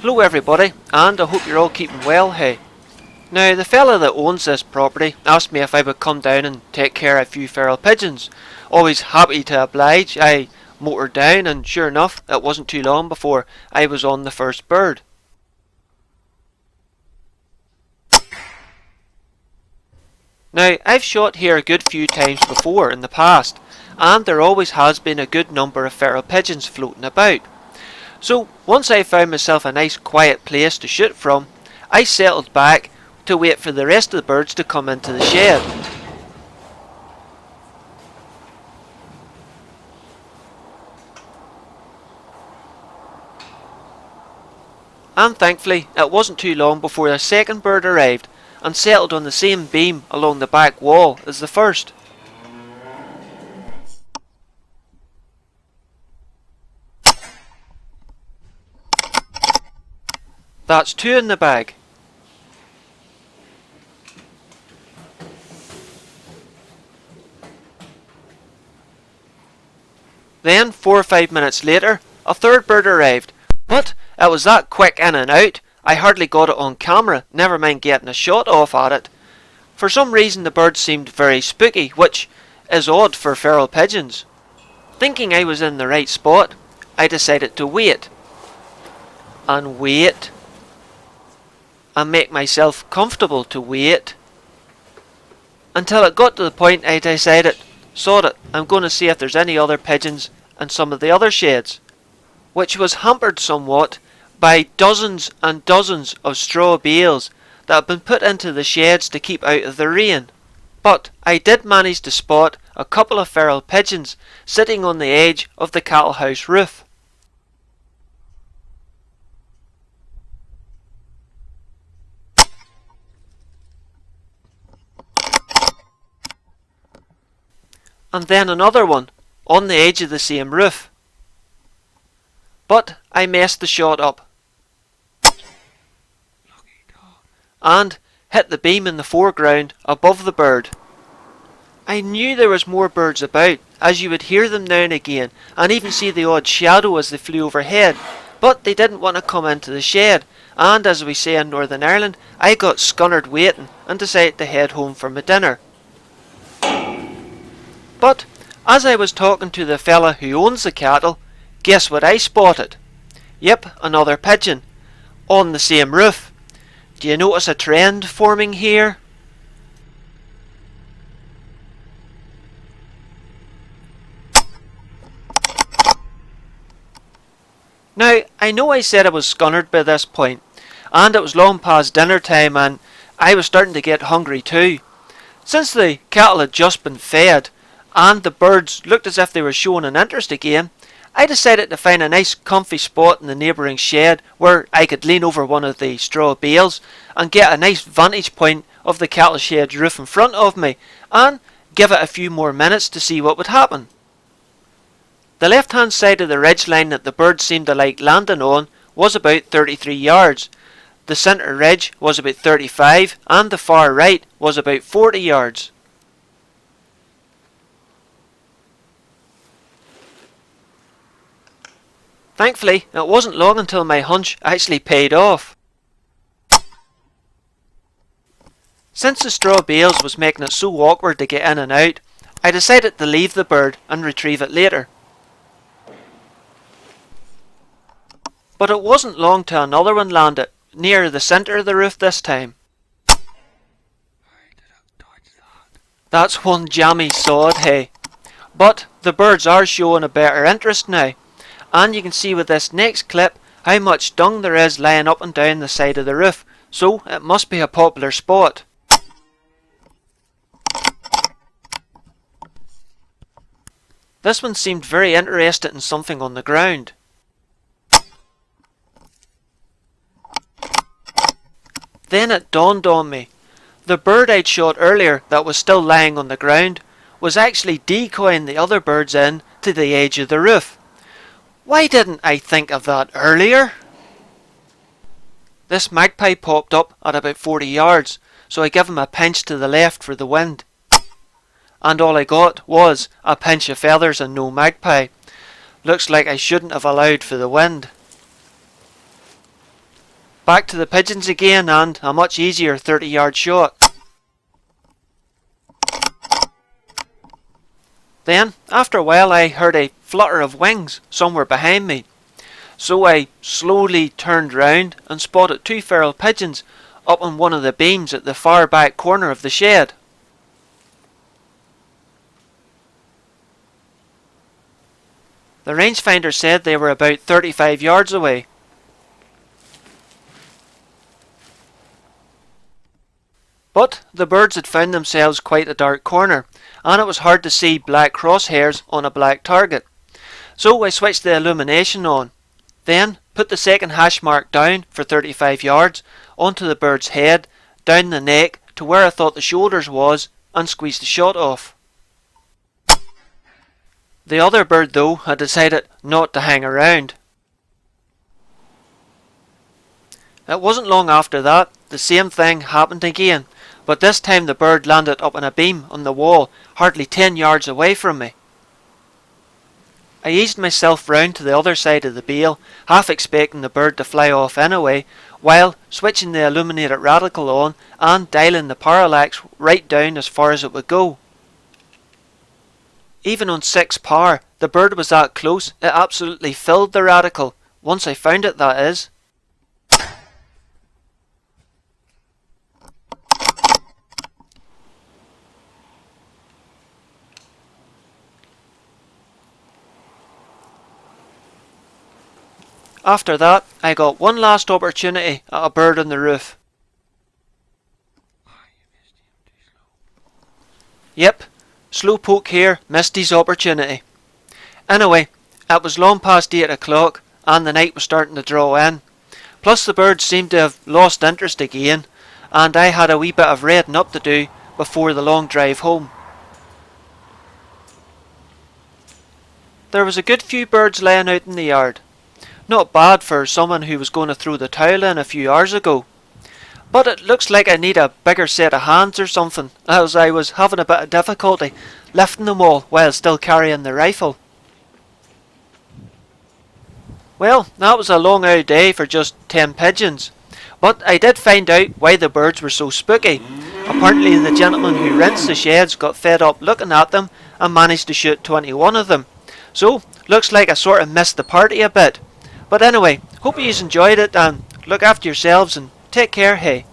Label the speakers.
Speaker 1: Hello everybody, and I hope you're all keeping well, hey. Now, the fella that owns this property asked me if I would come down and take care of a few feral pigeons. Always happy to oblige. I motored down, and sure enough, it wasn't too long before I was on the first bird. Now, I've shot here a good few times before in the past, and there always has been a good number of feral pigeons floating about. So, once I found myself a nice quiet place to shoot from, I settled back to wait for the rest of the birds to come into the shed. And thankfully, it wasn't too long before the second bird arrived and settled on the same beam along the back wall as the first. That's two in the bag. Then, 4 or 5 minutes later, a third bird arrived. But it was that quick in and out, I hardly got it on camera, never mind getting a shot off at it. For some reason the bird seemed very spooky, which is odd for feral pigeons. Thinking I was in the right spot, I decided to wait. And wait. And make myself comfortable to wait. Until it got to the point I decided, sod it, I'm going to see if there's any other pigeons in some of the other sheds, which was hampered somewhat by dozens and dozens of straw bales that had been put into the sheds to keep out of the rain. But I did manage to spot a couple of feral pigeons sitting on the edge of the cattle house roof. And then another one on the edge of the same roof. But I messed the shot up and hit the beam in the foreground above the bird. I knew there was more birds about, as you would hear them now and again, and even see the odd shadow as they flew overhead, but they didn't want to come into the shed, and as we say in Northern Ireland, I got scunnered waiting and decided to head home for my dinner. But as I was talking to the fella who owns the cattle, guess what I spotted? Yep, another pigeon on the same roof. Do you notice a trend forming here? Now, I know I said I was scunnered by this point, and it was long past dinner time, and I was starting to get hungry too. Since the cattle had just been fed, and the birds looked as if they were showing an interest again, I decided to find a nice comfy spot in the neighbouring shed where I could lean over one of the straw bales and get a nice vantage point of the cattle shed's roof in front of me, and give it a few more minutes to see what would happen. The left hand side of the ridgeline that the birds seemed to like landing on was about 33 yards, the centre ridge was about 35, and the far right was about 40 yards. Thankfully, it wasn't long until my hunch actually paid off. Since the straw bales was making it so awkward to get in and out, I decided to leave the bird and retrieve it later. But it wasn't long till another one landed, near the centre of the roof this time. That's one jammy sod, hey. But the birds are showing a better interest now. And you can see with this next clip how much dung there is lying up and down the side of the roof, so it must be a popular spot. This one seemed very interested in something on the ground. Then it dawned on me. The bird I'd shot earlier that was still lying on the ground was actually decoying the other birds in to the edge of the roof. Why didn't I think of that earlier? This magpie popped up at about 40 yards, so I gave him a pinch to the left for the wind. And all I got was a pinch of feathers and no magpie. Looks like I shouldn't have allowed for the wind. back to the pigeons again and a much easier 30-yard shot. Then, after a while, I heard a flutter of wings somewhere behind me. So I slowly turned round and spotted two feral pigeons up on one of the beams at the far back corner of the shed. The rangefinder said they were about 35 yards away. But the birds had found themselves quite a dark corner, and it was hard to see black crosshairs on a black target. So I switched the illumination on, then put the second hash mark down for 35 yards onto the bird's head, down the neck to where I thought the shoulders was, and squeezed the shot off. The other bird though had decided not to hang around. It wasn't long after that the same thing happened again, but this time the bird landed up on a beam on the wall hardly 10 yards away from me. I eased myself round to the other side of the bale, half expecting the bird to fly off anyway, while switching the illuminated radical on and dialing the parallax right down as far as it would go. Even on 6 power, the bird was that close it absolutely filled the radical, once I found it, that is. After that, I got one last opportunity at a bird on the roof. Yep, slowpoke here missed his opportunity. Anyway, it was long past 8 o'clock and the night was starting to draw in. Plus the birds seemed to have lost interest again, and I had a wee bit of redding up to do before the long drive home. There was a good few birds laying out in the yard. Not bad for someone who was going to throw the towel in a few hours ago. But it looks like I need a bigger set of hands or something, as I was having a bit of difficulty lifting them all while still carrying the rifle. Well, that was a long old day for just 10 pigeons. But I did find out why the birds were so spooky. Apparently the gentleman who rents the sheds got fed up looking at them and managed to shoot 21 of them. So, looks like I sort of missed the party a bit. But anyway, hope you enjoyed it and look after yourselves and take care, hey.